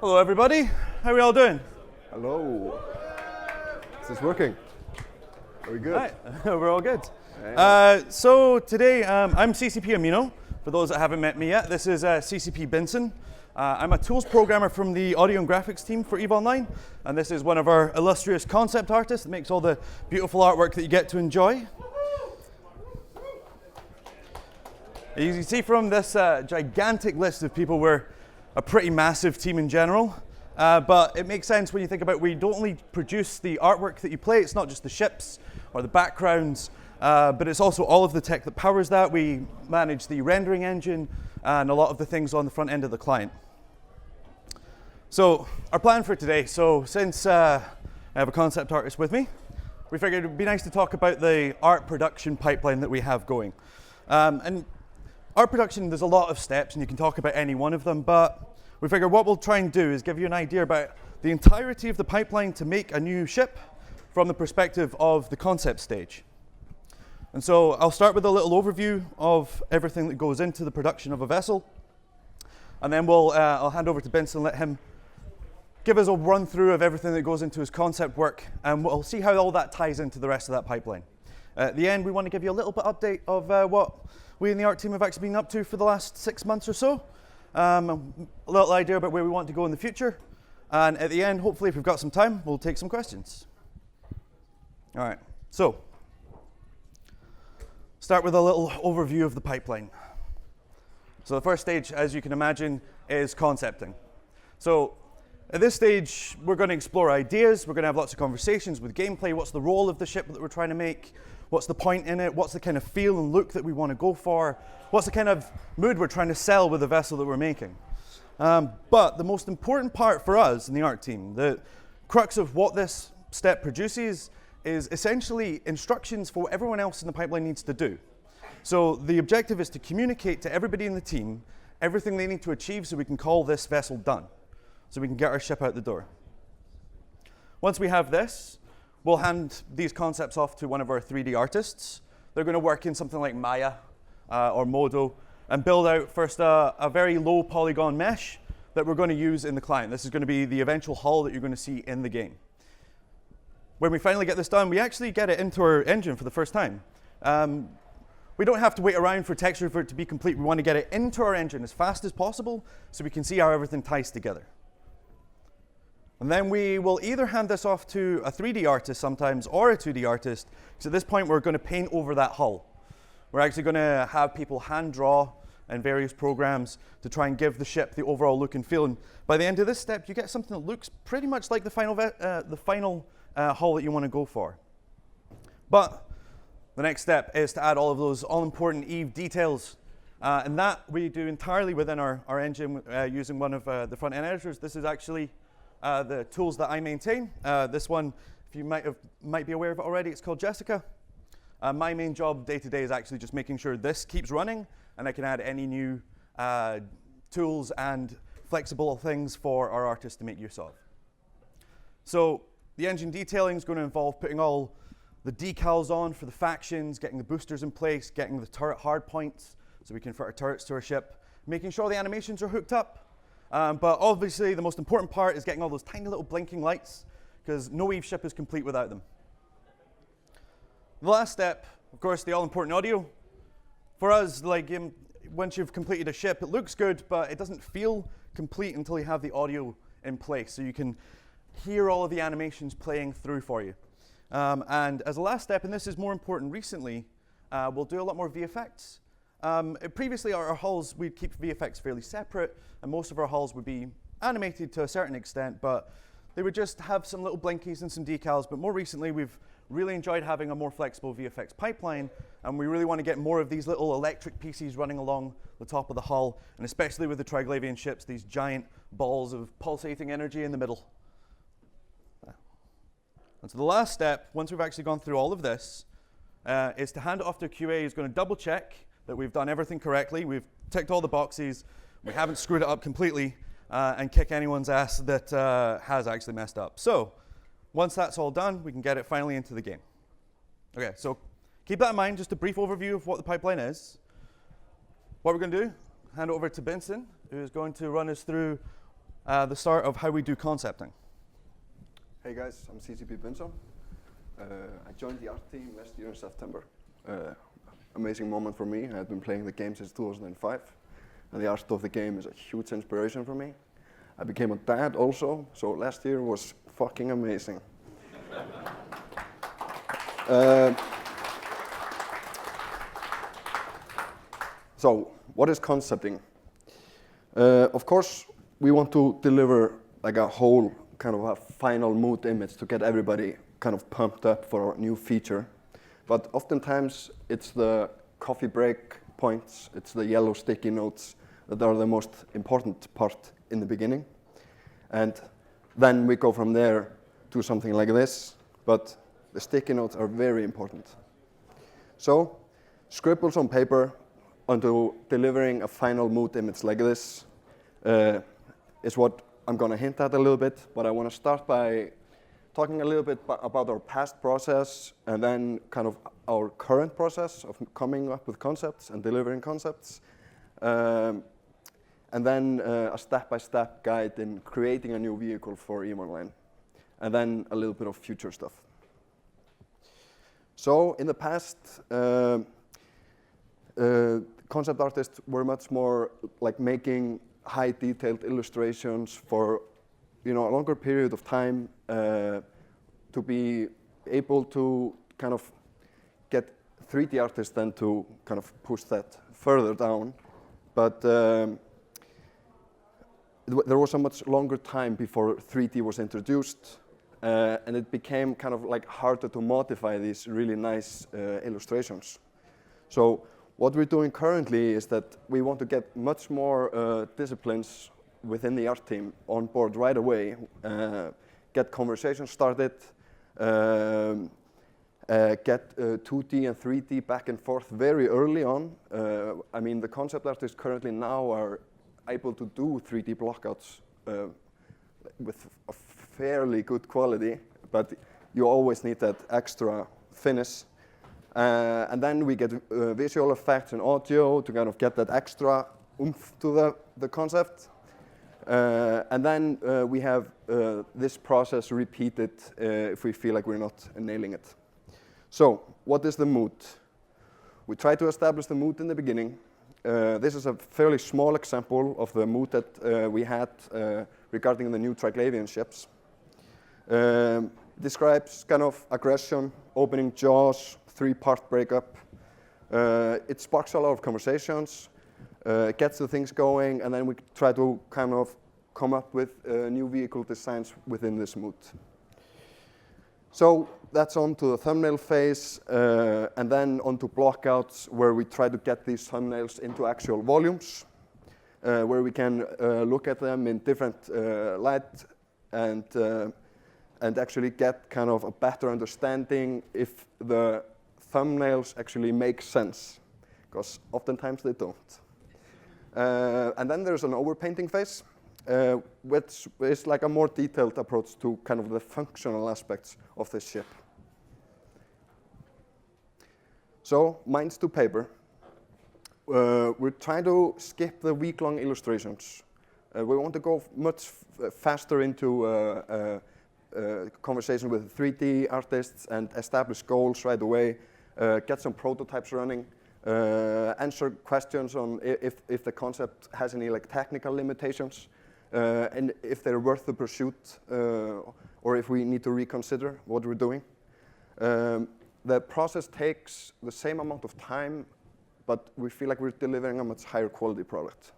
Hello, everybody. How are we all doing? Hello. Is this working? Very good. Right. We're all good. Hey. So today, I'm CCP Amino. For those that haven't met me yet, this is CCP Benson. I'm a tools programmer from the audio and graphics team for EVE Online, and this is one of our illustrious concept artists that makes all the beautiful artwork that you get to enjoy. As you can see from this gigantic list of people, we're a pretty massive team in general, but it makes sense when you think about we don't only produce the artwork that you play, it's not just the ships or the backgrounds, but it's also all of the tech that powers that. We manage the rendering engine and a lot of the things on the front end of the client. So our plan for today, since I have a concept artist with me, we figured it would be nice to talk about the art production pipeline that we have going. And art production, there's a lot of steps and you can talk about any one of them, but we figure what we'll try and do is give you an idea about the entirety of the pipeline to make a new ship from the perspective of the concept stage. And so I'll start with a little overview of everything that goes into the production of a vessel, and then I'll hand over to Benson and let him give us a run through of everything that goes into his concept work, and we'll see how all that ties into the rest of that pipeline. At the end, we want to give you a little bit update of what we in the art team have actually been up to for the last 6 months or so. A little idea about where we want to go in the future. And at the end, hopefully, if we've got some time, we'll take some questions. All right, so start with a little overview of the pipeline. So the first stage, as you can imagine, is concepting. So at this stage, we're going to explore ideas. We're going to have lots of conversations with gameplay. What's the role of the ship that we're trying to make? What's the point in it? What's the kind of feel and look that we want to go for? What's the kind of mood we're trying to sell with the vessel that we're making? But the most important part for us in the art team, the crux of what this step produces, is essentially instructions for what everyone else in the pipeline needs to do. So the objective is to communicate to everybody in the team everything they need to achieve so we can call this vessel done, so we can get our ship out the door. Once we have this, we'll hand these concepts off to one of our 3D artists. They're going to work in something like Maya or Modo and build out first a very low polygon mesh that we're going to use in the client. This is going to be the eventual hull that you're going to see in the game. When we finally get this done, we actually get it into our engine for the first time. We don't have to wait around for texture for it to be complete. We want to get it into our engine as fast as possible so we can see how everything ties together. And then we will either hand this off to a 3D artist sometimes or a 2D artist, because at this point we're going to paint over that hull. We're actually going to have people hand draw in various programs to try and give the ship the overall look and feel. And by the end of this step, you get something that looks pretty much like the final hull that you want to go for. But the next step is to add all of those all-important EVE details. And that we do entirely within our engine using one of the front-end editors. This is actually the tools that I maintain. This one, if you might be aware of it already, it's called Jessica. My main job day to day is actually just making sure this keeps running, and I can add any new tools and flexible things for our artists to make use of. So the engine detailing is going to involve putting all the decals on for the factions, getting the boosters in place, getting the turret hard points so we can fit our turrets to our ship, making sure the animations are hooked up. But obviously, the most important part is getting all those tiny little blinking lights, because no EVE ship is complete without them. The last step, of course, the all-important audio. For us, once you've completed a ship, it looks good, but it doesn't feel complete until you have the audio in place, so you can hear all of the animations playing through for you. And as a last step, and this is more important recently, we'll do a lot more VFX. Previously, our hulls, we'd keep VFX fairly separate, and most of our hulls would be animated to a certain extent, but they would just have some little blinkies and some decals. But more recently, we've really enjoyed having a more flexible VFX pipeline, and we really want to get more of these little electric pieces running along the top of the hull, and especially with the Triglavian ships, these giant balls of pulsating energy in the middle. And so the last step, once we've actually gone through all of this, is to hand it off to a QA who's going to double check that we've done everything correctly, we've ticked all the boxes, we haven't screwed it up completely, and kick anyone's ass that has actually messed up. So once that's all done, we can get it finally into the game. Okay, so keep that in mind, just a brief overview of what the pipeline is. What we're going to do, hand it over to Benson, who's going to run us through the start of how we do concepting. Hey guys, I'm CCP Benson. I joined the art team last year in September. Amazing moment for me. I had been playing the game since 2005, and the art of the game is a huge inspiration for me. I became a dad also, so last year was fucking amazing. So, what is concepting? Of course, we want to deliver like a whole kind of a final mood image to get everybody kind of pumped up for a new feature. But oftentimes, it's the coffee break points, it's the yellow sticky notes that are the most important part in the beginning. And then we go from there to something like this, but the sticky notes are very important. So, scribbles on paper onto delivering a final mood image like this is what I'm going to hint at a little bit, but I want to start by talking a little bit about our past process and then kind of our current process of coming up with concepts and delivering concepts. And then a step-by-step guide in creating a new vehicle for EVE Online. And then a little bit of future stuff. So in the past, concept artists were much more like making high detailed illustrations for a longer period of time to be able to kind of get 3D artists then to kind of push that further down. But there was a much longer time before 3D was introduced, and it became kind of like harder to modify these really nice illustrations. So what we're doing currently is that we want to get much more disciplines within the art team on board right away, get conversations started, get 2D and 3D back and forth very early on. I mean, the concept artists currently now are able to do 3D blockouts with a fairly good quality, but you always need that extra finish. And then we get visual effects and audio to kind of get that extra oomph to the concept. And then we have this process repeated if we feel like we're not nailing it. So, what is the mood? We try to establish the mood in the beginning. This is a fairly small example of the mood that we had regarding the new Triglavian ships. Describes kind of aggression, opening jaws, 3-part breakup. It sparks a lot of conversations, gets the things going, and then we try to kind of come up with new vehicle designs within this mood. So that's on to the thumbnail phase, and then onto blockouts, where we try to get these thumbnails into actual volumes, where we can look at them in different light and actually get kind of a better understanding if the thumbnails actually make sense, because oftentimes they don't. And then there's an overpainting phase, which is like a more detailed approach to kind of the functional aspects of this ship. So, minds to paper. We're trying to skip the week-long illustrations. We want to go much faster into conversation with 3D artists and establish goals right away, get some prototypes running, answer questions on if the concept has any like technical limitations, and if they're worth the pursuit, or if we need to reconsider what we're doing. The process takes the same amount of time, but we feel like we're delivering a much higher quality product.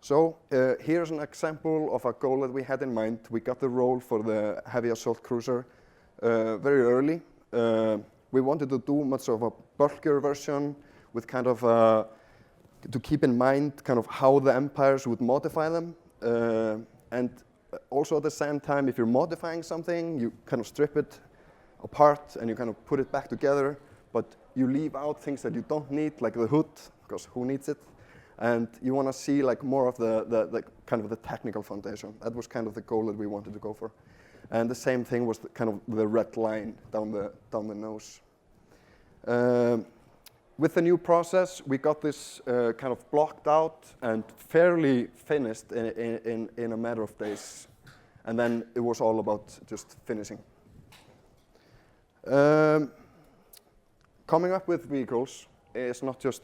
So here's an example of a goal that we had in mind. We got the role for the heavy assault cruiser very early. We wanted to do much of a bulkier version with kind of to keep in mind kind of how the empires would modify them. And also at the same time, if you're modifying something, you kind of strip it apart and you kind of put it back together, but you leave out things that you don't need, like the hood, because who needs it? And you want to see like more of the kind of the technical foundation. That was kind of the goal that we wanted to go for. And the same thing was kind of the red line down the nose. with the new process, we got this kind of blocked out and fairly finished in a matter of days. And then it was all about just finishing. Coming up with vehicles is not just,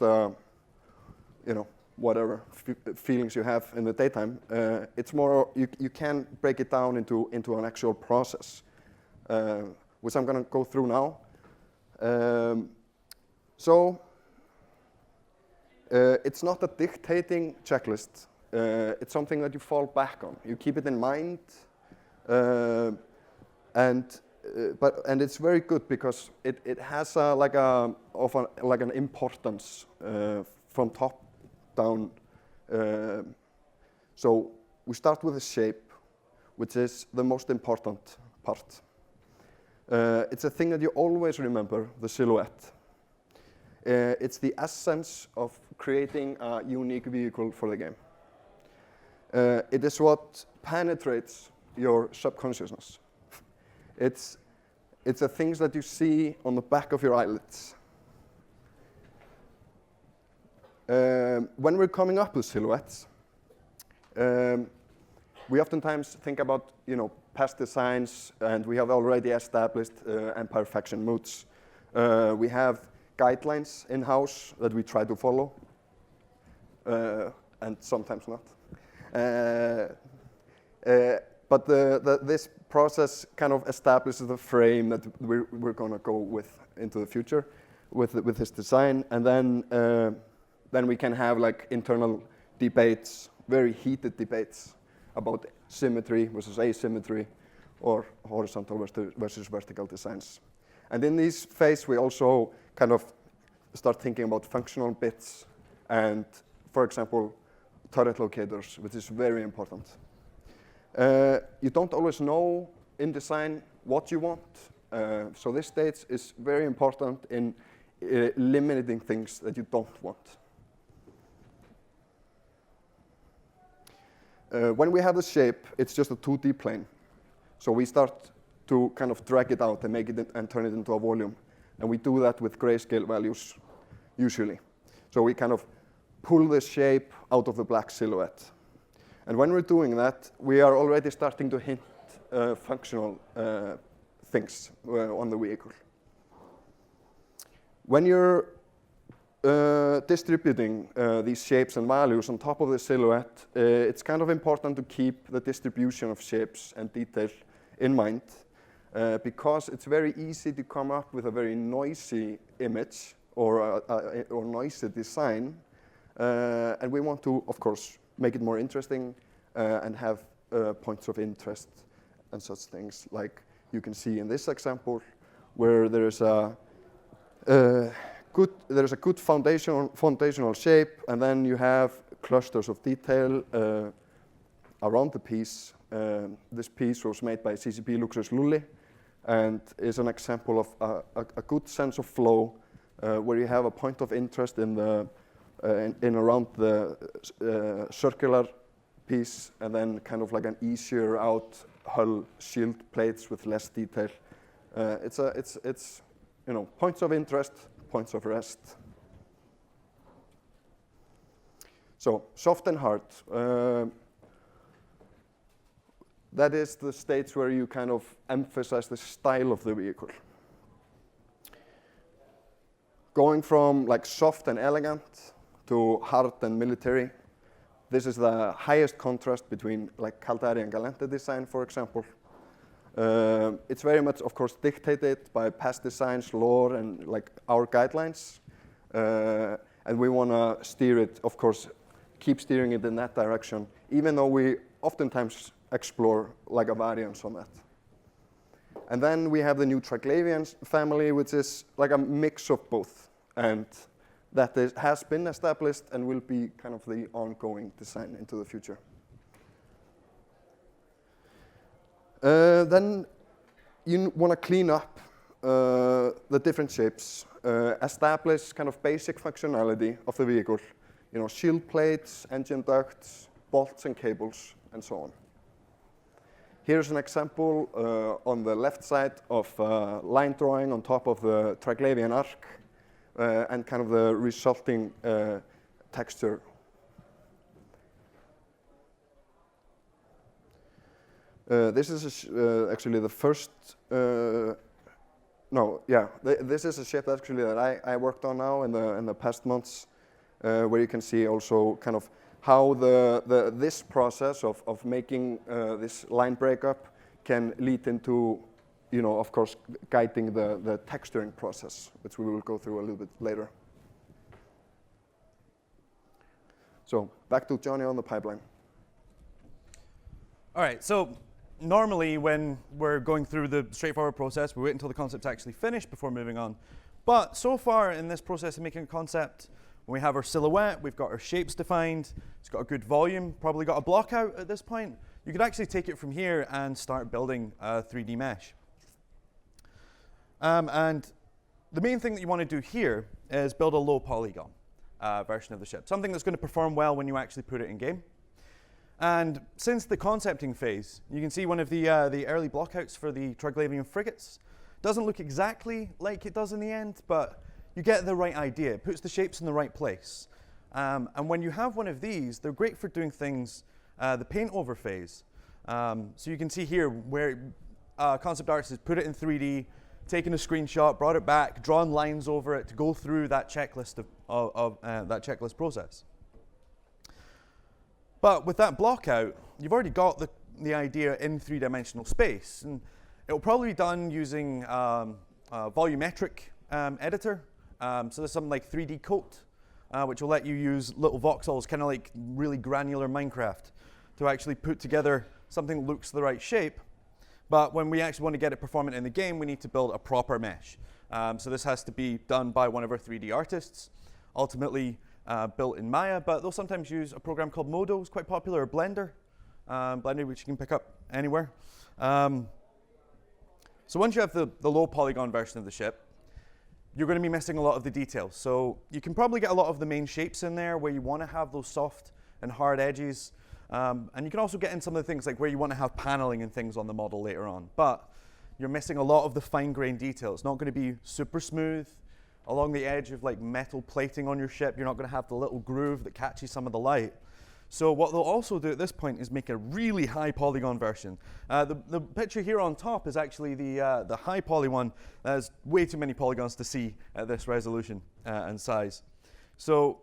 whatever feelings you have in the daytime. It's more, you can break it down into an actual process, which I'm going to go through now. It's not a dictating checklist. It's something that you fall back on. You keep it in mind, and it's very good because it has an importance from top down. So we start with the shape, which is the most important part. It's a thing that you always remember, the silhouette. It's the essence of creating a unique vehicle for the game. It is what penetrates your subconsciousness. It's the things that you see on the back of your eyelids. When we're coming up with silhouettes, we oftentimes think about past designs, and we have already established Empire faction moods. We have guidelines in-house that we try to follow, and sometimes not. But this process kind of establishes the frame that we're going to go with into the future with this design, and then we can have like internal debates, very heated debates about symmetry versus asymmetry, or horizontal versus vertical designs. And in this phase, we also kind of start thinking about functional bits and, for example, turret locators, which is very important. You don't always know in design what you want, so this stage is very important in eliminating things that you don't want. When we have the shape, it's just a 2D plane. So we start to kind of drag it out and make it and turn it into a volume. And we do that with grayscale values, usually. So we kind of pull the shape out of the black silhouette. And when we're doing that, we are already starting to hint functional things on the vehicle. When you're distributing these shapes and values on top of the silhouette, it's kind of important to keep the distribution of shapes and detail in mind, because it's very easy to come up with a very noisy image or noisy design, and we want to, of course, make it more interesting and have points of interest and such things, like you can see in this example, where there is a good foundational shape, and then you have clusters of detail around the piece. This piece was made by CCP Luxus Lulli and is an example of a good sense of flow where you have a point of interest in around the circular piece, and then kind of like an easier out hull shield plates with less detail. It's points of interest, points of rest. So soft and hard. That is the stage where you kind of emphasize the style of the vehicle. Going from like soft and elegant to hard and military. This is the highest contrast between like Caldari and Galente design, for example. It's very much, of course, dictated by past designs, lore, and like our guidelines. And we want to steer it, of course, keep steering it in that direction, even though we oftentimes explore like a variance on that. And then we have the new Triglavian family, which is like a mix of both. And that has been established and will be kind of the ongoing design into the future. Then you want to clean up the different shapes, establish kind of basic functionality of the vehicle, shield plates, engine ducts, bolts and cables, and so on. Here's an example on the left side of line drawing on top of the Triglavian arc, and kind of the resulting texture. This is actually the first, this is a ship actually that I worked on now in the past months, where you can see also kind of how this process of making this line breakup can lead into, of course, guiding the texturing process, which we will go through a little bit later. So back to Johnny on the pipeline. All right, so normally when we're going through the straightforward process, we wait until the concept's actually finished before moving on. But so far in this process of making a concept, when we have our silhouette, we've got our shapes defined, it's got a good volume, probably got a block out at this point, you could actually take it from here and start building a 3D mesh. And the main thing that you want to do here is build a low polygon version of the ship, something that's going to perform well when you actually put it in game. And since the concepting phase, you can see one of the early blockouts for the Triglavian frigates. Doesn't look exactly like it does in the end, but you get the right idea. It puts the shapes in the right place. And when you have one of these, they're great for doing things, the paint over phase. So you can see here where concept artists has put it in 3D, taken a screenshot, brought it back, drawn lines over it to go through that checklist of that checklist process. But with that block out, you've already got the idea in three-dimensional space. And it will probably be done using a volumetric editor. So there's something like 3D Coat, which will let you use little voxels, kind of like really granular Minecraft, to actually put together something that looks the right shape. But when we actually want to get it performant in the game, we need to build a proper mesh. So this has to be done by one of our 3D artists, ultimately built in Maya, but they'll sometimes use a program called Modo, it's quite popular, or Blender, Blender, which you can pick up anywhere. So once you have the low polygon version of the ship, you're going to be missing a lot of the details. So you can probably get a lot of the main shapes in there where you want to have those soft and hard edges. And you can also get in some of the things like where you want to have paneling and things on the model later on. But you're missing a lot of the fine-grained detail. It's not going to be super smooth. Along the edge of like metal plating on your ship, you're not going to have the little groove that catches some of the light. So what they'll also do at this point is make a really high polygon version. The picture here on top is actually the high poly one. There's way too many polygons to see at this resolution and size. So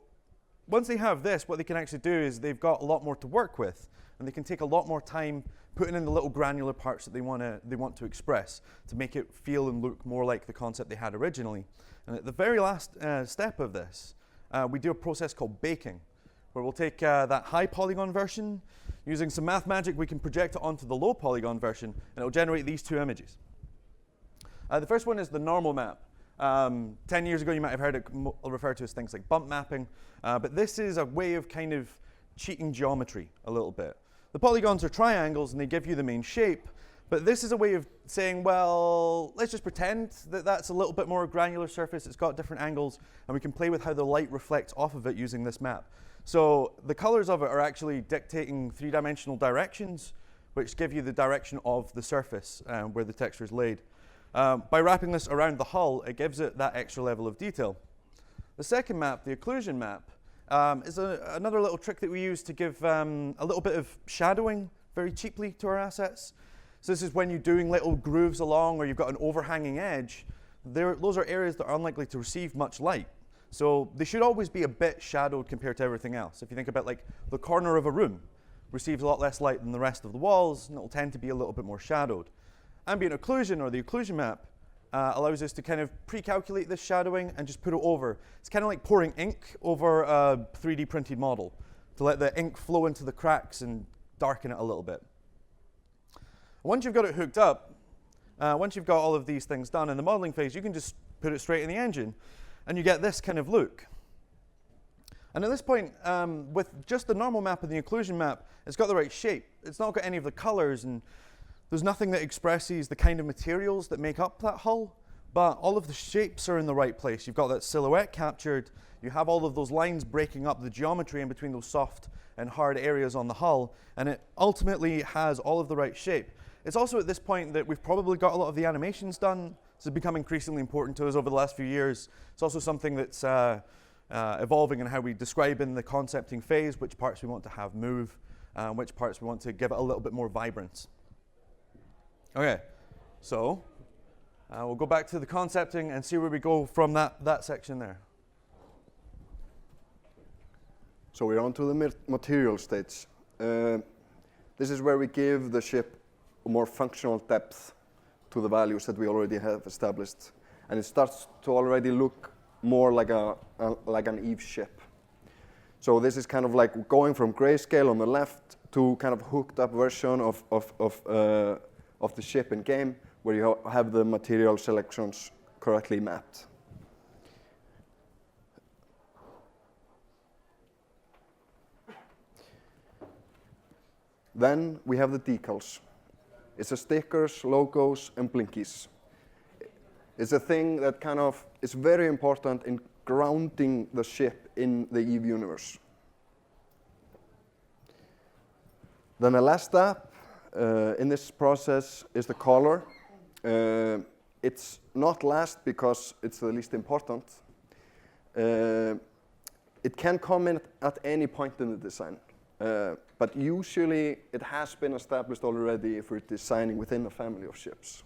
once they have this, what they can actually do is they've got a lot more to work with, and they can take a lot more time putting in the little granular parts that they want to express to make it feel and look more like the concept they had originally. And at the very last step of this, we do a process called baking, where we'll take that high polygon version, using some math magic, we can project it onto the low polygon version, and it'll generate these two images. The first one is the normal map. 10 years ago, you might have heard it referred to as things like bump mapping, but this is a way of kind of cheating geometry a little bit. The polygons are triangles, and they give you the main shape, but this is a way of saying, well, let's just pretend that that's a little bit more granular surface, it's got different angles, and we can play with how the light reflects off of it using this map. So the colors of it are actually dictating three-dimensional directions, which give you the direction of the surface where the texture is laid. By wrapping this around the hull, it gives it that extra level of detail. The second map, the Occlusion Map, is another little trick that we use to give a little bit of shadowing very cheaply to our assets. So this is when you're doing little grooves along or you've got an overhanging edge. Those are areas that are unlikely to receive much light. So they should always be a bit shadowed compared to everything else. If you think about like the corner of a room, receives a lot less light than the rest of the walls, and it'll tend to be a little bit more shadowed. Ambient occlusion, or the Occlusion Map, allows us to kind of pre-calculate this shadowing and just put it over. It's kind of like pouring ink over a 3D printed model to let the ink flow into the cracks and darken it a little bit. Once you've got it hooked up, once you've got all of these things done in the modeling phase, you can just put it straight in the engine, and you get this kind of look. And at this point, with just the normal map and the Occlusion Map, it's got the right shape. It's not got any of the colors, and there's nothing that expresses the kind of materials that make up that hull, but all of the shapes are in the right place. You've got that silhouette captured. You have all of those lines breaking up the geometry in between those soft and hard areas on the hull, and it ultimately has all of the right shape. It's also at this point that we've probably got a lot of the animations done, This has become increasingly important to us over the last few years. It's also something that's evolving in how we describe in the concepting phase which parts we want to have move, which parts we want to give it a little bit more vibrance. Okay, so we'll go back to the concepting and see where we go from that section there. So we're on to the material stage. This is where we give the ship a more functional depth to the values that we already have established. And it starts to already look more like an Eve ship. So this is kind of like going from grayscale on the left to kind of hooked up version of the ship in game, where you have the material selections correctly mapped. Then we have the decals. It's the stickers, logos, and blinkies. It's a thing that kind of is very important in grounding the ship in the Eve universe. Then the last step in this process is the color. It's not last because it's the least important. It can come in at any point in the design. But usually it has been established already if we're designing within a family of ships.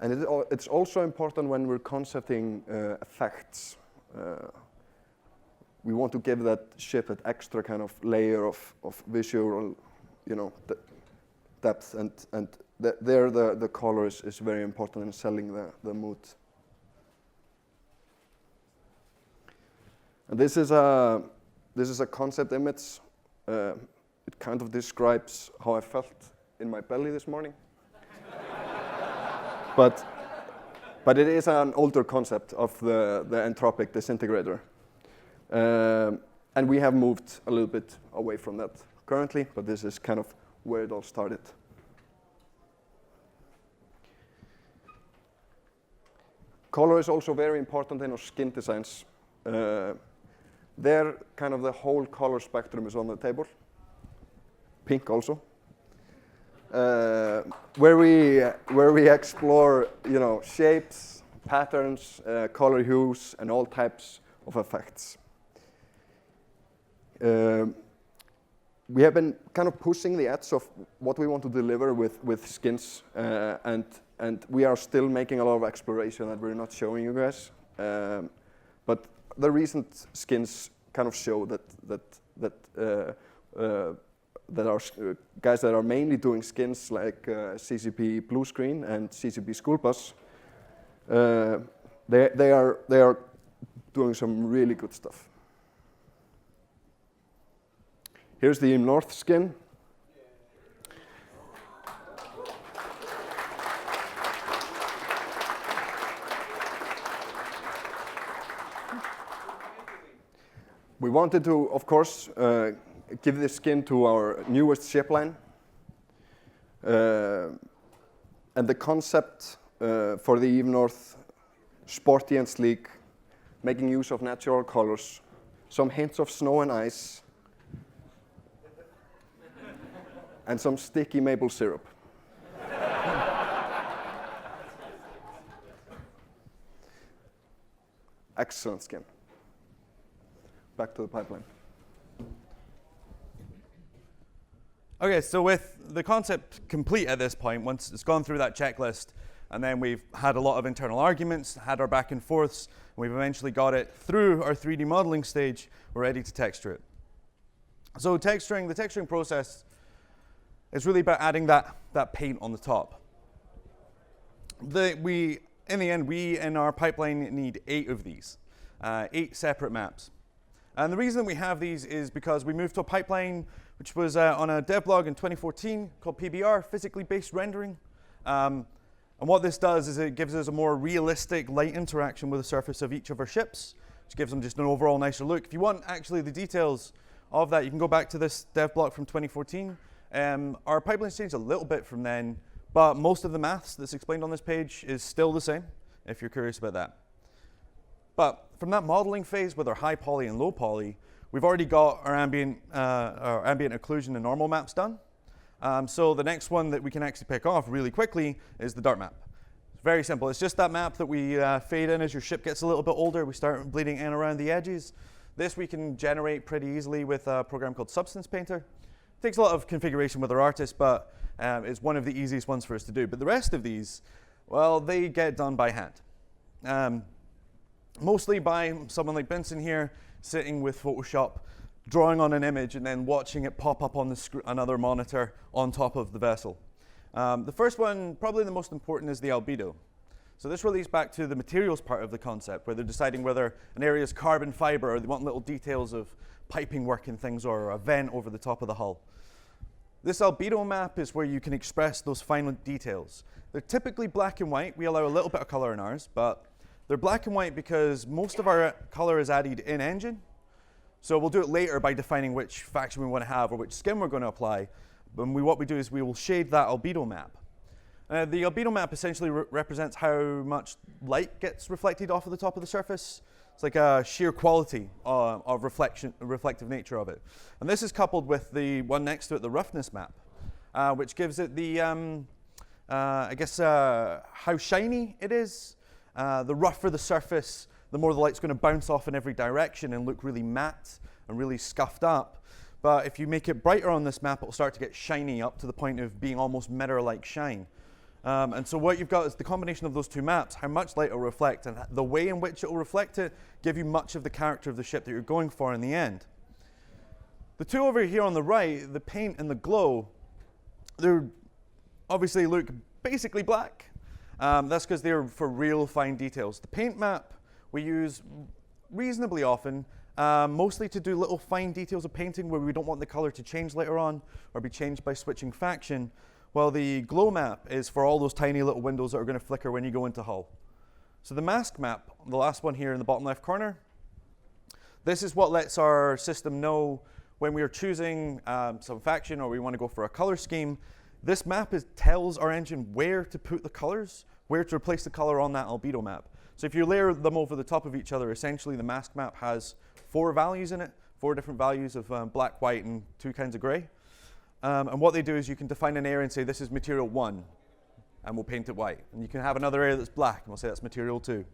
And it's also important when we're concepting effects. We want to give that ship that extra kind of layer of visual, depth, and there the color is very important in selling the mood. And this is a concept image. It kind of describes how I felt in my belly this morning. But it is an older concept of the entropic disintegrator. And we have moved a little bit away from that currently, but this is kind of where it all started. Color is also very important in our skin designs. There, kind of the whole color spectrum is on the table. Pink also. Where we explore, shapes, patterns, color hues, and all types of effects. We have been kind of pushing the edge of what we want to deliver with skins, and we are still making a lot of exploration that we're not showing you guys. But the recent skins kind of show that our guys that are mainly doing skins like CCP Blue Screen and CCP School Bus, they are doing some really good stuff. Here's the North skin. We wanted to, of course, give this skin to our newest ship line. And the concept for the Eve North, sporty and sleek, making use of natural colors, some hints of snow and ice, and some sticky maple syrup. Excellent skin. Back to the pipeline. Okay, so with the concept complete at this point, once it's gone through that checklist, and then we've had a lot of internal arguments, had our back and forths, and we've eventually got it through our 3D modeling stage, we're ready to texture it. So the texturing process is really about adding that paint on the top. In the end, we in our pipeline need 8 of these, 8 separate maps. And the reason we have these is because we moved to a pipeline which was on a dev blog in 2014 called PBR, Physically Based Rendering. And what this does is it gives us a more realistic light interaction with the surface of each of our ships, which gives them just an overall nicer look. If you want actually the details of that, you can go back to this dev blog from 2014. Our pipeline's changed a little bit from then, but most of the maths that's explained on this page is still the same, if you're curious about that. But from that modeling phase with our high poly and low poly, we've already got our ambient occlusion and normal maps done. So the next one that we can actually pick off really quickly is the dart map. It's very simple. It's just that map that we fade in as your ship gets a little bit older. We start bleeding in around the edges. This we can generate pretty easily with a program called Substance Painter. It takes a lot of configuration with our artists, but it's one of the easiest ones for us to do. But the rest of these, well, they get done by hand. Mostly by someone like Benson here, sitting with Photoshop, drawing on an image, and then watching it pop up on another monitor on top of the vessel. The first one, probably the most important, is the albedo. So this relates back to the materials part of the concept, where they're deciding whether an area is carbon fiber, or they want little details of piping work and things, or a vent over the top of the hull. This albedo map is where you can express those fine details. They're typically black and white. We allow a little bit of color in ours, but they're black and white because most of our color is added in engine. So we'll do it later by defining which faction we want to have or which skin we're going to apply. But what we do is we will shade that albedo map. The albedo map essentially represents how much light gets reflected off of the top of the surface. It's like a sheer quality of reflective nature of it. And this is coupled with the one next to it, the roughness map, which gives it the, how shiny it is. The rougher the surface, the more the light's going to bounce off in every direction and look really matte and really scuffed up. But if you make it brighter on this map, it'll start to get shiny up to the point of being almost mirror-like shine. And so what you've got is the combination of those two maps, how much light it will reflect, and the way in which it will reflect it, give you much of the character of the ship that you're going for in the end. The two over here on the right, the paint and the glow, they obviously look basically black. That's because they're for real fine details. The paint map we use reasonably often, mostly to do little fine details of painting where we don't want the color to change later on or be changed by switching faction. While the glow map is for all those tiny little windows that are going to flicker when you go into hull. So the mask map, the last one here in the bottom left corner, this is what lets our system know when we are choosing some faction or we want to go for a color scheme. This map tells our engine where to put the colors, where to replace the color on that albedo map. So if you layer them over the top of each other, essentially the mask map has 4 values in it, 4 different values of black, white, and 2 kinds of gray. And what they do is you can define an area and say this is material 1, and we'll paint it white. And you can have another area that's black, and we'll say that's material 2. And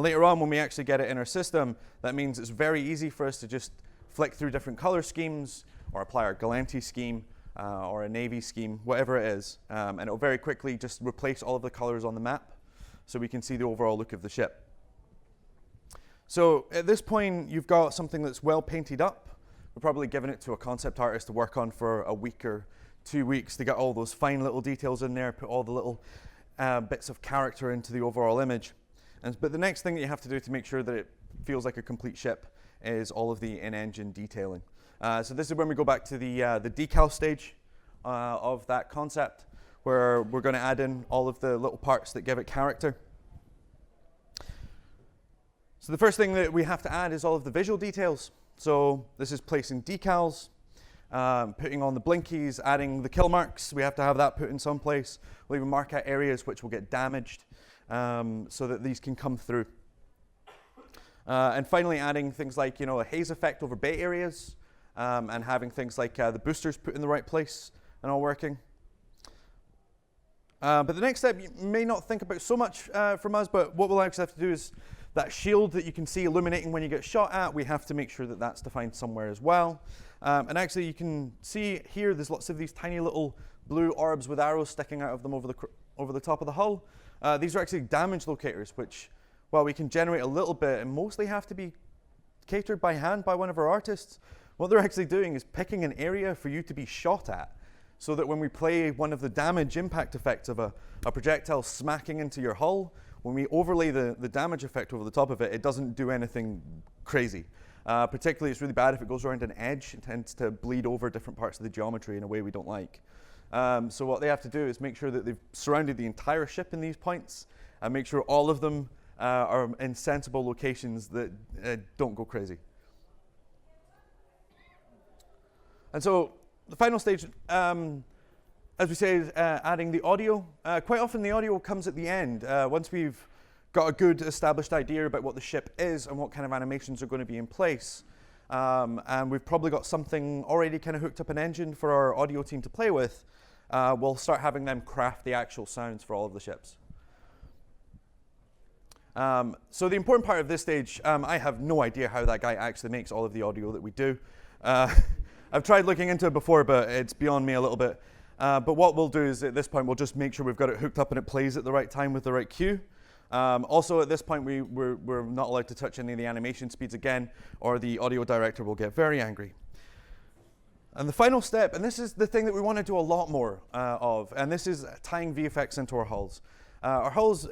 later on, when we actually get it in our system, that means it's very easy for us to just flick through different color schemes, or apply our Galanti scheme, or a navy scheme, whatever it is. And it'll very quickly just replace all of the colors on the map, so we can see the overall look of the ship. So at this point, you've got something that's well painted up. We're probably giving it to a concept artist to work on for a week or 2 weeks to get all those fine little details in there, put all the little bits of character into the overall image. But the next thing that you have to do to make sure that it feels like a complete ship is all of the in-engine detailing. So this is when we go back to the decal stage of that concept, where we're going to add in all of the little parts that give it character. So the first thing that we have to add is all of the visual details. So this is placing decals, putting on the blinkies, adding the kill marks. We have to have that put in some place. We'll even mark out areas which will get damaged so that these can come through. And finally adding things like a haze effect over bay areas and having things like the boosters put in the right place and all working. But the next step you may not think about so much from us, but what we'll actually have to do is that shield that you can see illuminating when you get shot at, we have to make sure that that's defined somewhere as well. And actually you can see here there's lots of these tiny little blue orbs with arrows sticking out of them over the top of the hull. These are actually damage locators, which, while we can generate a little bit and mostly have to be catered by hand by one of our artists, what they're actually doing is picking an area for you to be shot at, so that when we play one of the damage impact effects of a projectile smacking into your hull, when we overlay the damage effect over the top of it, it doesn't do anything crazy. Particularly, it's really bad if it goes around an edge. It tends to bleed over different parts of the geometry in a way we don't like. So what they have to do is make sure that they've surrounded the entire ship in these points and make sure all of them are in sensible locations that don't go crazy. And so the final stage, as we say, is adding the audio. Quite often the audio comes at the end. Once we've got a good established idea about what the ship is and what kind of animations are going to be in place, and we've probably got something already kind of hooked up an engine for our audio team to play with, we'll start having them craft the actual sounds for all of the ships. So the important part of this stage, I have no idea how that guy actually makes all of the audio that we do. I've tried looking into it before, but it's beyond me a little bit. But what we'll do is at this point, we'll just make sure we've got it hooked up and it plays at the right time with the right cue. Also at this point, we're not allowed to touch any of the animation speeds again, or the audio director will get very angry. And the final step, and this is the thing that we want to do a lot more of, and this is tying VFX into our hulls. Our hulls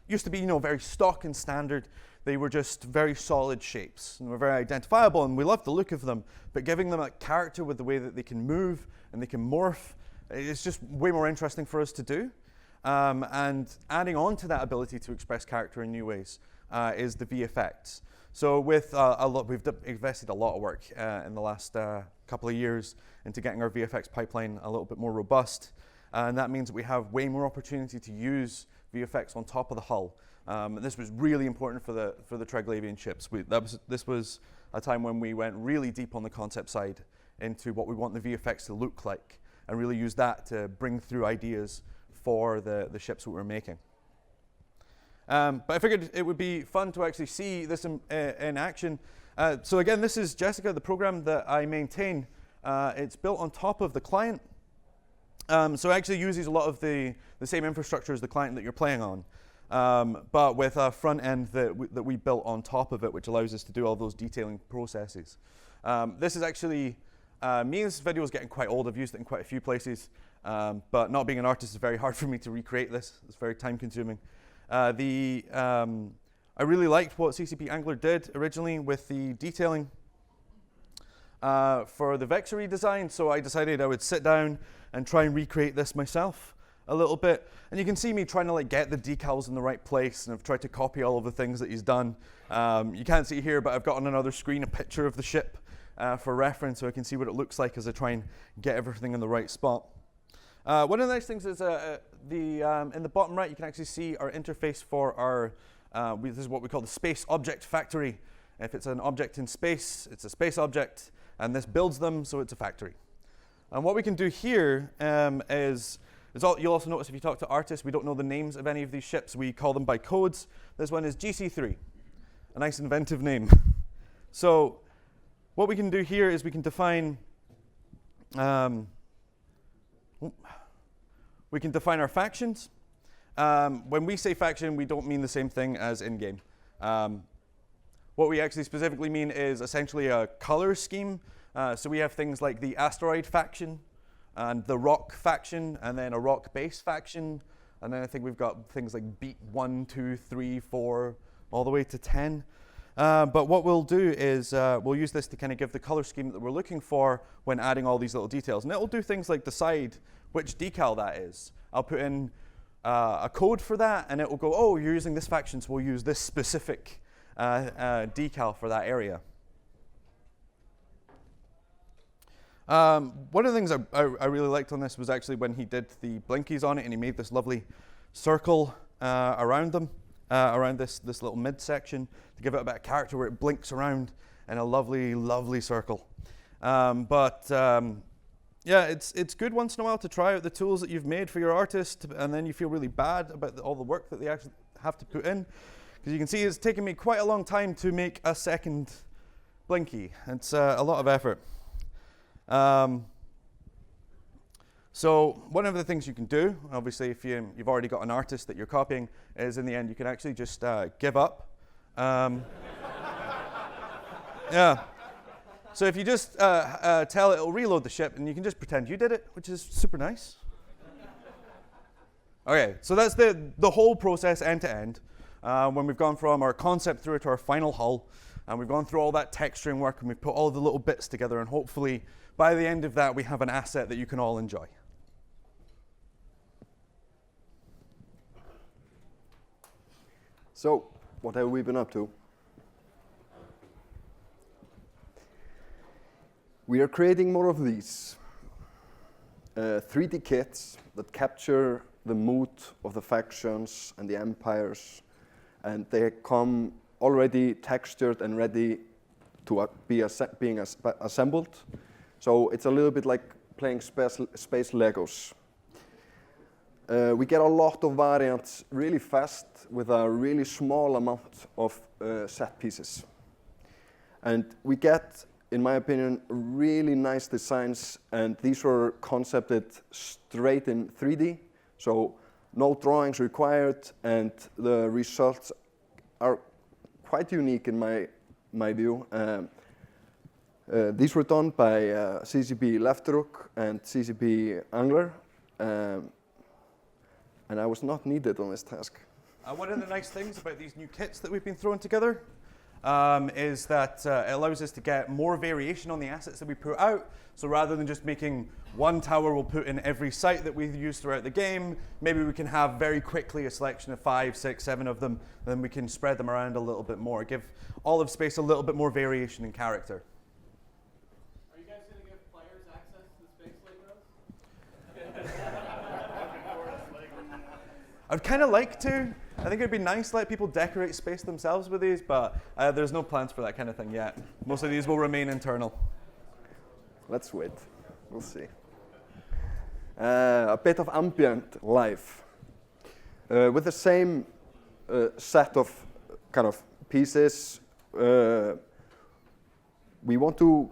used to be, very stock and standard. They were just very solid shapes, and were very identifiable, and we loved the look of them. But giving them a character with the way that they can move and they can morph, it's just way more interesting for us to do. And adding on to that ability to express character in new ways is the VFX. So with we've invested a lot of work in the last couple of years into getting our VFX pipeline a little bit more robust. And that means that we have way more opportunity to use VFX on top of the hull. This was really important for the Triglavian ships. This was a time when we went really deep on the concept side into what we want the VFX to look like, and really use that to bring through ideas for the ships that we're making. But I figured it would be fun to actually see this in action. So again, this is Jessica, the program that I maintain. It's built on top of the client. So it actually uses a lot of the same infrastructure as the client that you're playing on, but with a front end that we built on top of it, which allows us to do all those detailing processes. This is actually, this video is getting quite old. I've used it in quite a few places, but not being an artist is very hard for me to recreate this. It's very time consuming. I really liked what CCP Angler did originally with the detailing for the Vexery design, so I decided I would sit down and try and recreate this myself a little bit. And you can see me trying to get the decals in the right place, and I've tried to copy all of the things that he's done. You can't see here, but I've got on another screen a picture of the ship for reference, so I can see what it looks like as I try and get everything in the right spot. One of the nice things is in the bottom right, you can actually see our interface for our, this is what we call the space object factory. If it's an object in space, it's a space object, and this builds them, so it's a factory. And what we can do here you'll also notice if you talk to artists, we don't know the names of any of these ships. We call them by codes. This one is GC3, a nice inventive name. So what we can do here is we can define our factions. When we say faction, we don't mean the same thing as in-game. What we actually specifically mean is essentially a color scheme. So we have things like the asteroid faction, and the rock faction, and then a rock base faction, and then I think we've got things like beat 1, 2, 3, 4, all the way to 10. But what we'll do is we'll use this to kind of give the color scheme that we're looking for when adding all these little details. And it'll do things like decide which decal that is. I'll put in a code for that, and it will go, oh, you're using this faction, so we'll use this specific decal for that area. One of the things I really liked on this was actually when he did the blinkies on it, and he made this lovely circle around them, around this little midsection, to give it a bit of character where it blinks around in a lovely, lovely circle. Yeah, it's good once in a while to try out the tools that you've made for your artist, and then you feel really bad about all the work that they actually have to put in. Because you can see it's taken me quite a long time to make a second blinky. It's a lot of effort. So one of the things you can do, obviously if you've already got an artist that you're copying, is in the end you can actually just give up. Yeah. So if you just tell it, it'll reload the ship, and you can just pretend you did it, which is super nice. Okay, so that's the whole process end to end. When we've gone from our concept through to our final hull, and we've gone through all that texturing work, and we've put all the little bits together, and hopefully by the end of that we have an asset that you can all enjoy. So, what have we been up to? We are creating more of these 3D kits that capture the mood of the factions and the empires, and they come already textured and ready to being assembled. So it's a little bit like playing space Legos. We get a lot of variants really fast with a really small amount of set pieces. And we get, in my opinion, really nice designs, and these were concepted straight in 3D, so no drawings required, and the results are quite unique in my view. These were done by CCP Lefterook and CCP Angler, and I was not needed on this task. One of the nice things about these new kits that we've been throwing together is that it allows us to get more variation on the assets that we put out. So rather than just making one tower we'll put in every site that we use throughout the game, maybe we can have very quickly a selection of 5, 6, 7 of them, then we can spread them around a little bit more, give all of space a little bit more variation in character. Are you guys going to give players access to the space Legos? I'd kind of like to. I think it'd be nice to let people decorate space themselves with these, but there's no plans for that kind of thing yet. Most of these will remain internal. Let's wait. We'll see. A bit of ambient life. With the same set of kind of pieces, we want to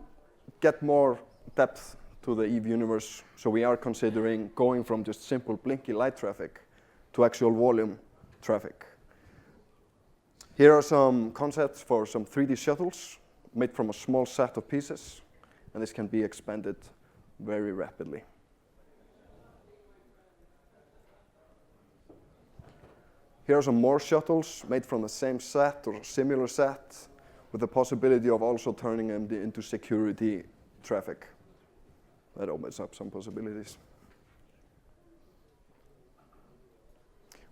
get more depth to the EVE universe, so we are considering going from just simple blinky light traffic to actual volume traffic. Here are some concepts for some 3D shuttles made from a small set of pieces, and this can be expanded very rapidly. Here are some more shuttles made from the same set or similar set, with the possibility of also turning them into security traffic. That opens up some possibilities.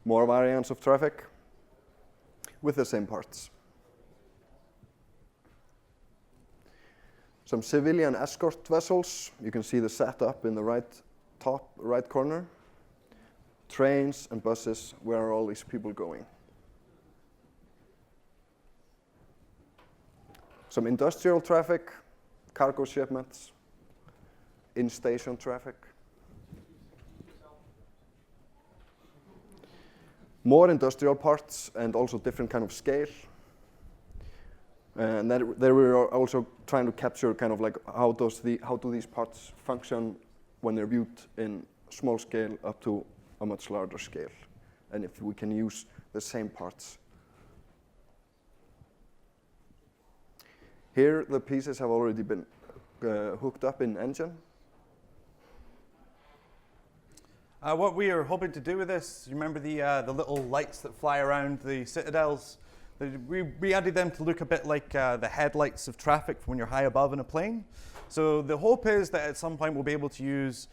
More variants of traffic with the same parts. Some civilian escort vessels. You can see the setup in the top right corner. Trains and buses. Where are all these people going? Some industrial traffic, cargo shipments, in-station traffic. More industrial parts and also different kind of scale. And there we are also trying to capture kind of like how do these parts function when they're viewed in small scale up to a much larger scale, and if we can use the same parts. Here the pieces have already been hooked up in engine. What we are hoping to do with this, you remember the little lights that fly around the citadels? We added them to look a bit like the headlights of traffic when you're high above in a plane. So the hope is that at some point we'll be able to use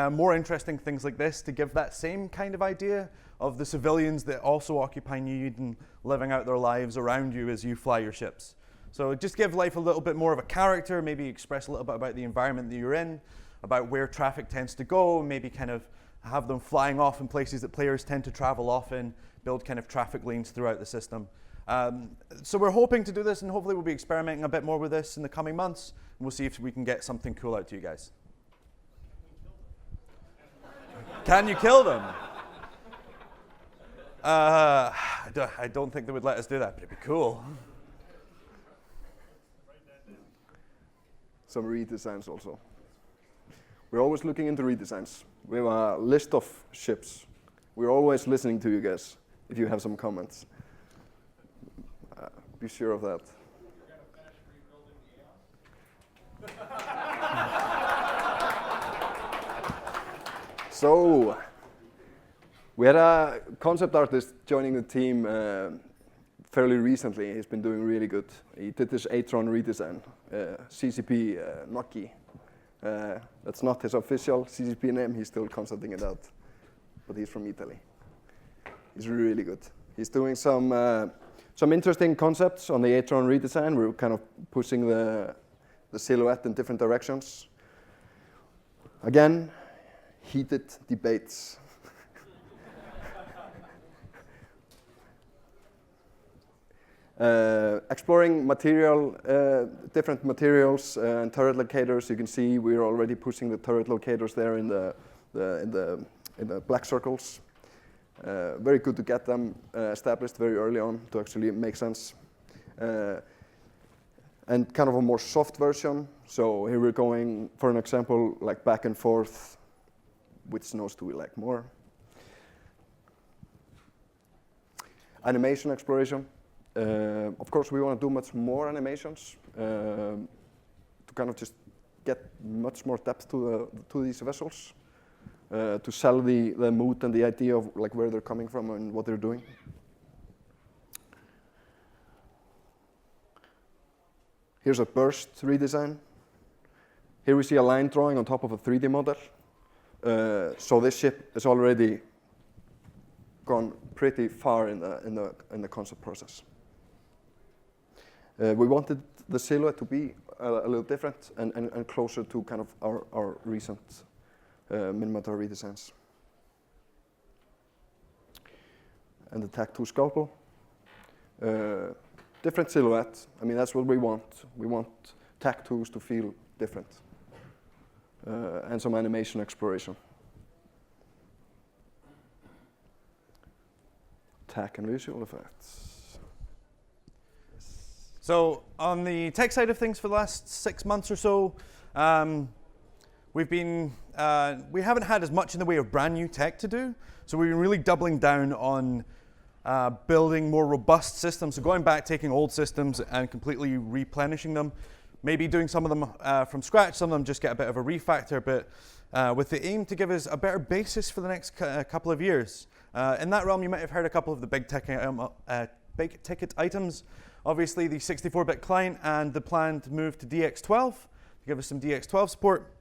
more interesting things like this to give that same kind of idea of the civilians that also occupy New Eden living out their lives around you as you fly your ships. So just give life a little bit more of a character, maybe express a little bit about the environment that you're in, about where traffic tends to go, maybe kind of have them flying off in places that players tend to travel off in, build kind of traffic lanes throughout the system. So we're hoping to do this, and hopefully we'll be experimenting a bit more with this in the coming months, and we'll see if we can get something cool out to you guys. Can you kill them? I don't think they would let us do that, but it'd be cool. Some redesigns also. We're always looking into redesigns. We have a list of ships. We're always listening to you guys if you have some comments. Be sure of that. You're going to finish rebuilding the Aeon? So, we had a concept artist joining the team fairly recently. He's been doing really good. He did this Atron redesign, CCP Noki. That's not his official CCP name. He's still consulting it out, but he's from Italy. He's really good. He's doing some interesting concepts on the Atron redesign. We're kind of pushing the silhouette in different directions. Again, heated debates. exploring different materials and turret locators. You can see we're already pushing the turret locators there in the black circles. Very good to get them established very early on to actually make sense. And kind of a more soft version. So here we're going, for an example, like back and forth. Which nose do we like more? Animation exploration. Of course, we want to do much more animations to kind of just get much more depth to these vessels, to sell the mood and the idea of like where they're coming from and what they're doing. Here's a burst redesign. Here we see a line drawing on top of a 3D model. So this ship is already gone pretty far in the concept process. We wanted the silhouette to be a little different and closer to kind of our recent Minimator redesigns. And the Tac 2 scalpel. Different silhouette. I mean, that's what we want. We want Tac 2s to feel different. And some animation exploration. Tac and visual effects. So on the tech side of things for the last 6 months or so, we haven't had as much in the way of brand new tech to do. So we've been really doubling down on building more robust systems. So going back, taking old systems and completely replenishing them. Maybe doing some of them from scratch, some of them just get a bit of a refactor, but with the aim to give us a better basis for the next couple of years. In that realm, you might have heard a couple of the big ticket items. Obviously, the 64-bit client and the planned move to DX12 to give us some DX12 support.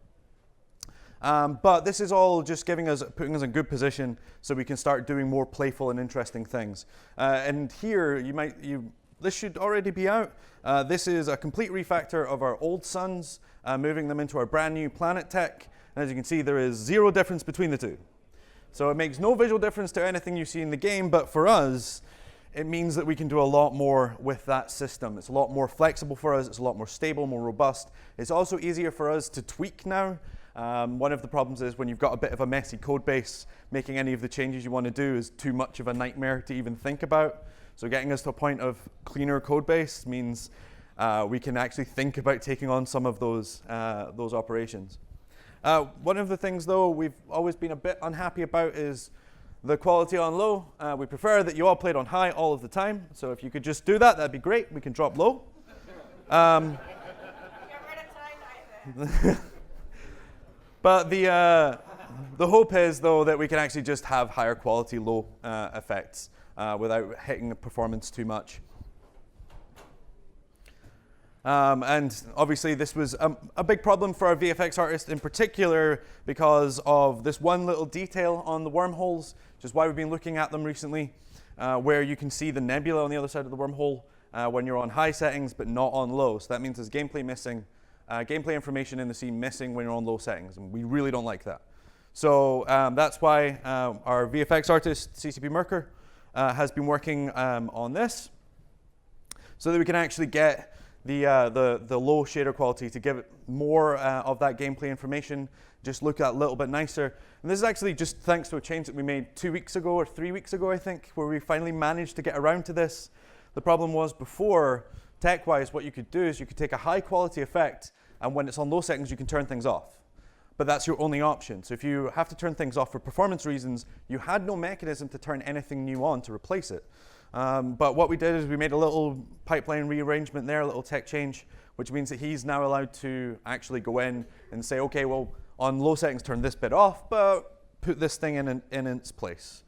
But this is all just putting us in a good position so we can start doing more playful and interesting things. And here, this should already be out. This is a complete refactor of our old suns, moving them into our brand new planet tech. And as you can see, there is zero difference between the two. So it makes no visual difference to anything you see in the game, but for us, it means that we can do a lot more with that system. It's a lot more flexible for us. It's a lot more stable, more robust. It's also easier for us to tweak now. One of the problems is when you've got a bit of a messy code base, making any of the changes you want to do is too much of a nightmare to even think about. So getting us to a point of cleaner code base means we can actually think about taking on some of those operations. One of the things, though, we've always been a bit unhappy about is the quality on low. We prefer that you all played on high all of the time. So if you could just do that, that'd be great. We can drop low. But the hope is, though, that we can actually just have higher quality low effects without hitting the performance too much. And obviously this was a big problem for our VFX artists in particular because of this one little detail on the wormholes, which is why we've been looking at them recently, where you can see the nebula on the other side of the wormhole when you're on high settings but not on low. So that means there's gameplay missing, gameplay information in the scene missing when you're on low settings, and we really don't like that. So that's why our VFX artist, CCP Merker, has been working on this so that we can actually get the low shader quality to give it more of that gameplay information, just look a little bit nicer. And this is actually just thanks to a change that we made 2 weeks ago or 3 weeks ago, I think, where we finally managed to get around to this. The problem was before, tech-wise, what you could do is you could take a high-quality effect, and when it's on low settings, you can turn things off. But that's your only option. So if you have to turn things off for performance reasons, you had no mechanism to turn anything new on to replace it. But what we did is we made a little pipeline rearrangement there, a little tech change, which means that he's now allowed to actually go in and say, okay, well, on low settings, turn this bit off, but put this thing in its place.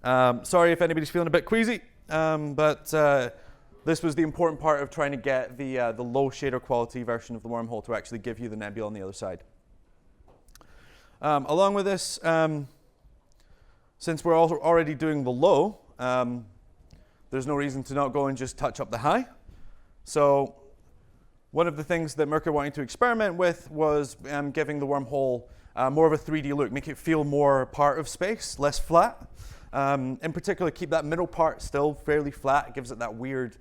Sorry if anybody's feeling a bit queasy, but this was the important part of trying to get the low shader quality version of the wormhole to actually give you the nebula on the other side. Along with this, since we're already doing the low, there's no reason to not go and just touch up the high. So one of the things that Merker wanted to experiment with was giving the wormhole more of a 3D look, make it feel more part of space, less flat. In particular, keep that middle part still fairly flat. It gives it that weird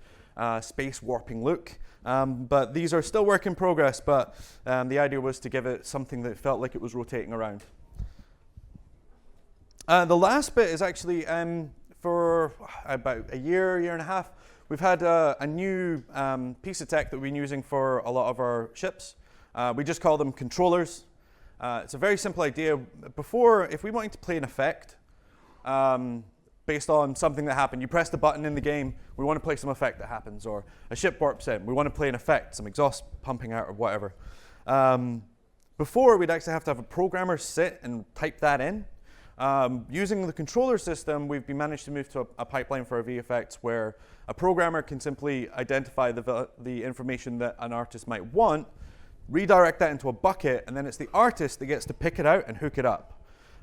space warping look. But these are still work in progress, but the idea was to give it something that felt like it was rotating around. The last bit is actually for about a year and a half, we've had a new piece of tech that we've been using for a lot of our ships. We just call them controllers. It's a very simple idea. Before, if we wanted to play an effect based on something that happened, you press the button in the game, we want to play some effect that happens, or a ship warps in, we want to play an effect, some exhaust pumping out or whatever. Before, we'd actually have to have a programmer sit and type that in. Using the controller system, we've managed to move to a pipeline for our VFX where a programmer can simply identify the information that an artist might want, redirect that into a bucket, and then it's the artist that gets to pick it out and hook it up.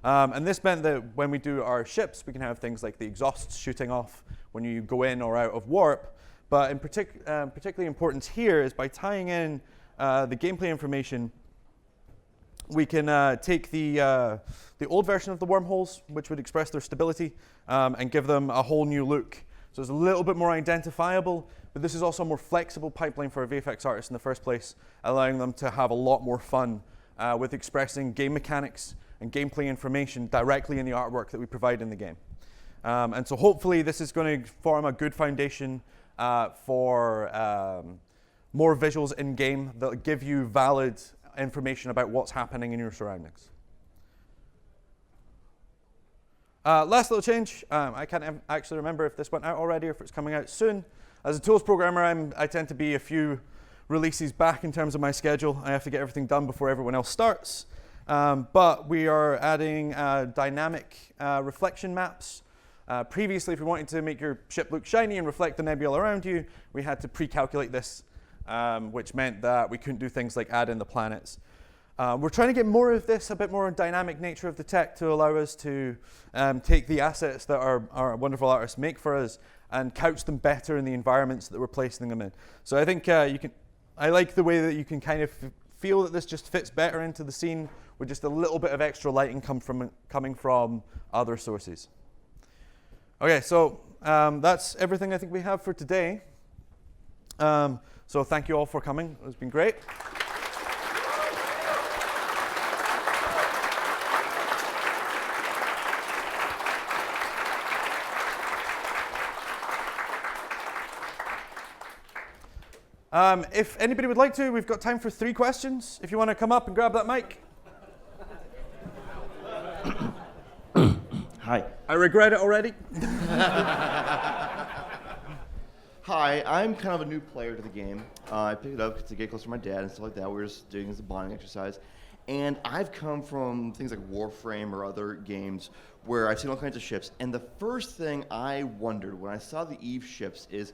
And this meant that when we do our ships, we can have things like the exhausts shooting off when you go in or out of warp. But in particularly important here is by tying in the gameplay information, we can take the old version of the wormholes, which would express their stability, and give them a whole new look. So it's a little bit more identifiable, but this is also a more flexible pipeline for a VFX artist in the first place, allowing them to have a lot more fun with expressing game mechanics and gameplay information directly in the artwork that we provide in the game. And so hopefully this is going to form a good foundation for more visuals in-game that give you valid information about what's happening in your surroundings. Last little change, I can't actually remember if this went out already or if it's coming out soon. As a tools programmer, I tend to be a few releases back in terms of my schedule. I have to get everything done before everyone else starts. But we are adding dynamic reflection maps. Previously, if we wanted to make your ship look shiny and reflect the nebula around you, we had to pre-calculate this, which meant that we couldn't do things like add in the planets. We're trying to get more of this, a bit more dynamic nature of the tech to allow us to take the assets that our wonderful artists make for us and couch them better in the environments that we're placing them in. So I think I like the way that you can kind of feel that this just fits better into the scene with just a little bit of extra lighting coming from other sources. Okay, so that's everything I think we have for today. So thank you all for coming. It's been great. If anybody would like to, we've got time for 3 questions. If you want to come up and grab that mic. Hi. I regret it already. Hi, I'm kind of a new player to the game. I picked it up to get close to my dad and stuff like that. We were just doing this bonding exercise. And I've come from things like Warframe or other games where I've seen all kinds of ships. And the first thing I wondered when I saw the Eve ships is,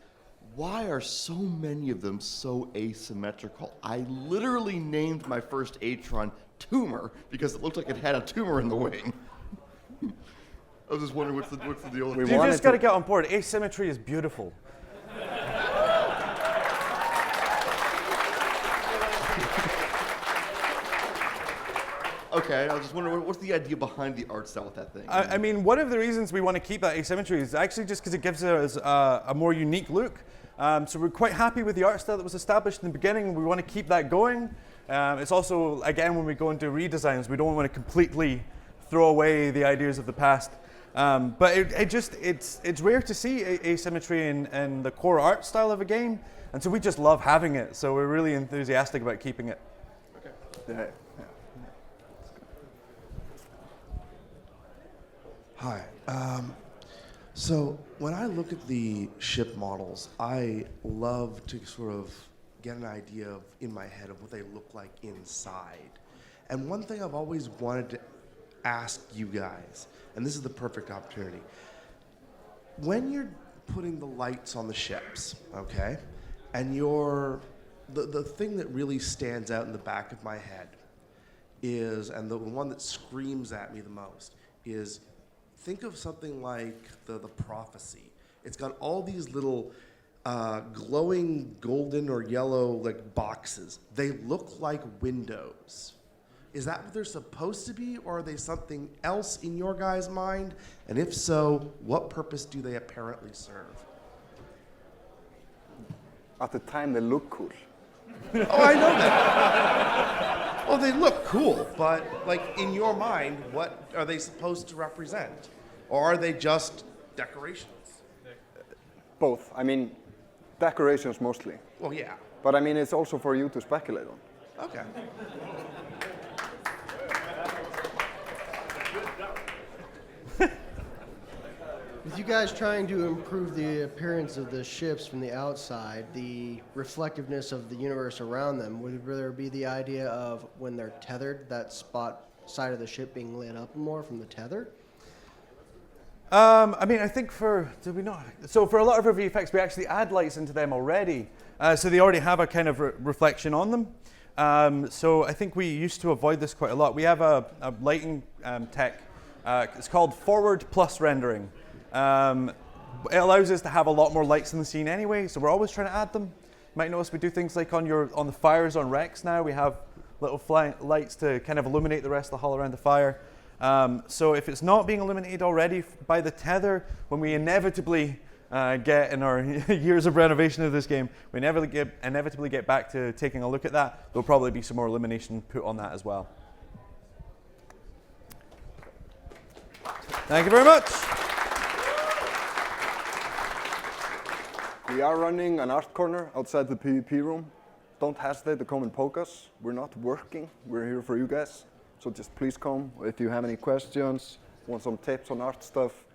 why are so many of them so asymmetrical? I literally named my first Atron Tumor because it looked like it had a tumor in the wing. I was just wondering what's the deal with You just got to get on board. Asymmetry is beautiful. Okay, I was just wondering, what's the idea behind the art style with that thing? I mean, one of the reasons we want to keep that asymmetry is actually just because it gives us a more unique look. So we're quite happy with the art style that was established in the beginning, and we want to keep that going. It's also, again, when we go into redesigns, we don't want to completely throw away the ideas of the past. But it's rare to see asymmetry in the core art style of a game, and so we just love having it. So we're really enthusiastic about keeping it. Yeah. Hi. So when I look at the ship models, I love to sort of get an idea of, in my head, of what they look like inside. And one thing I've always wanted to ask you guys, and this is the perfect opportunity, when you're putting the lights on the ships, okay, and the thing that really stands out in the back of my head is, and the one that screams at me the most, is think of something like the Prophecy. It's got all these little glowing golden or yellow like boxes. They look like windows. Is that what they're supposed to be, or are they something else in your guys' mind? And if so, what purpose do they apparently serve? at the time they look cool. Oh, I know that. Well, they look cool, but like in your mind, what are they supposed to represent? Or are they just decorations? Both. I mean, decorations mostly. Well, yeah. But I mean, it's also for you to speculate on. Okay. With you guys trying to improve the appearance of the ships from the outside, the reflectiveness of the universe around them, would there be the idea of when they're tethered, that side of the ship being lit up more from the tether? I mean, I think did we not? So for a lot of our VFX, we actually add lights into them already. So they already have a kind of reflection on them. So I think we used to avoid this quite a lot. We have a lighting tech. It's called forward plus rendering. It allows us to have a lot more lights in the scene anyway, so we're always trying to add them. You might notice we do things like on the fires on Rex now, we have little lights to kind of illuminate the rest of the hull around the fire. So if it's not being illuminated already by the tether, when we inevitably get in our years of renovation of this game, we inevitably get back to taking a look at that, there'll probably be some more illumination put on that as well. Thank you very much. We are running an art corner outside the PvP room. Don't hesitate to come and poke us. We're not working. We're here for you guys. So just please come if you have any questions, want some tips on art stuff,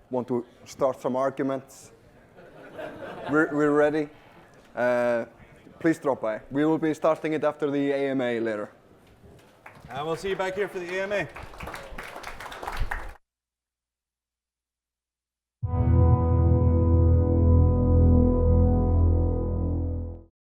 want to start some arguments. We're ready. Please drop by. We will be starting it after the AMA later. And we'll see you back here for the AMA.